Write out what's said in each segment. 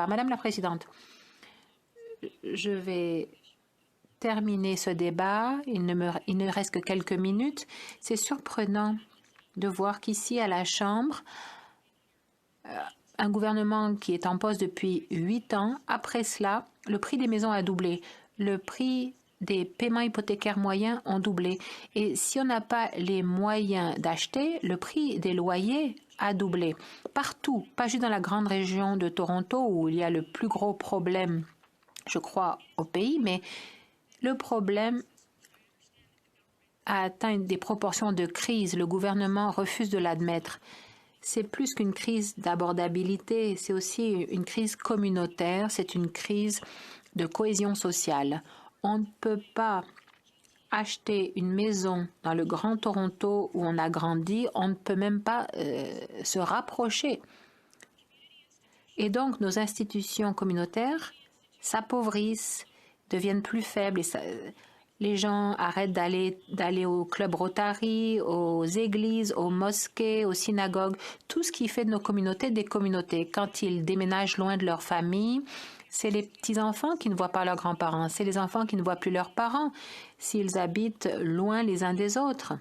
Madame la Présidente, je vais terminer ce débat. Il ne reste que quelques minutes. C'est surprenant de voir qu'ici, à la Chambre, un gouvernement qui est en poste depuis 8 ans, après cela, le prix des maisons a doublé. Le prix des paiements hypothécaires moyens ont doublé. Et si on n'a pas les moyens d'acheter, le prix des loyers a doublé. Partout, pas juste dans la grande région de Toronto où il y a le plus gros problème, je crois, au pays, mais le problème a atteint des proportions de crise. Le gouvernement refuse de l'admettre. C'est plus qu'une crise d'abordabilité, c'est aussi une crise communautaire, c'est une crise de cohésion sociale. On ne peut pas acheter une maison dans le Grand Toronto où on a grandi, on ne peut même pas se rapprocher. Et donc, nos institutions communautaires s'appauvrissent, deviennent plus faibles. Et les gens arrêtent d'aller au club Rotary, aux églises, aux mosquées, aux synagogues, tout ce qui fait de nos communautés des communautés. Quand ils déménagent loin de leur famille, c'est les petits-enfants qui ne voient pas leurs grands-parents, c'est les enfants qui ne voient plus leurs parents s'ils habitent loin les uns des autres.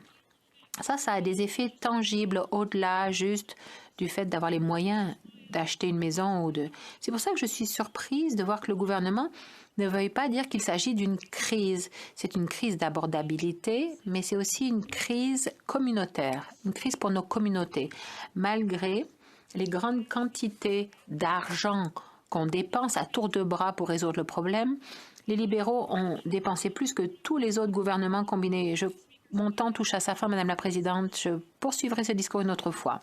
Ça a des effets tangibles au-delà juste du fait d'avoir les moyens d'acheter une maison ou de... C'est pour ça que je suis surprise de voir que le gouvernement ne veuille pas dire qu'il s'agit d'une crise. C'est une crise d'abordabilité, mais c'est aussi une crise communautaire, une crise pour nos communautés. Malgré les grandes quantités d'argent qu'on dépense à tour de bras pour résoudre le problème, les libéraux ont dépensé plus que tous les autres gouvernements combinés. Mon temps touche à sa fin, Madame la Présidente. Je poursuivrai ce discours une autre fois.